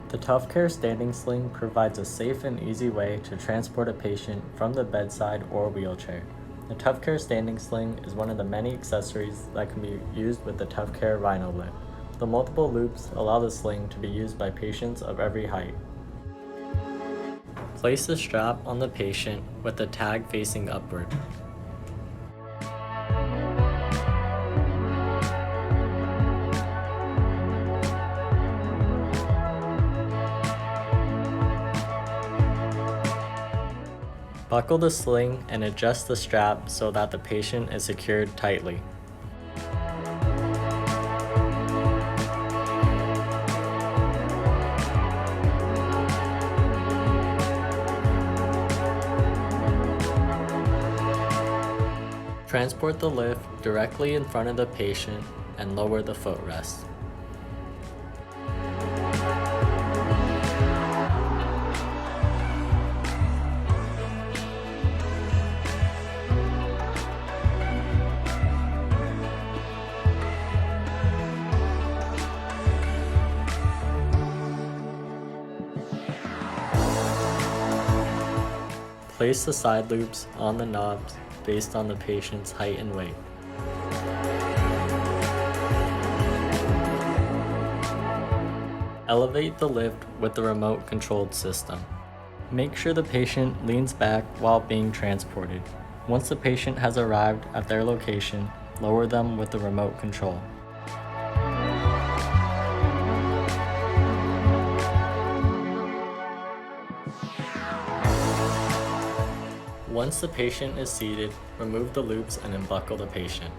The Tuffcare standing sling provides a safe and easy way to transport a patient from the bedside or wheelchair. The Tuffcare standing sling is one of the many accessories that can be used with the Tuffcare Rhino lift. The multiple loops allow the sling to be used by patients of every height. Place the strap on the patient with the tag facing upward. Buckle the sling and adjust the strap so that the patient is secured tightly. Transport the lift directly in front of the patient and lower the footrest. Place the side loops on the knobs based on the patient's height and weight. Elevate the lift with the remote controlled system. Make sure the patient leans back while being transported. Once the patient has arrived at their location, lower them with the remote control. Once the patient is seated, remove the loops and unbuckle the patient.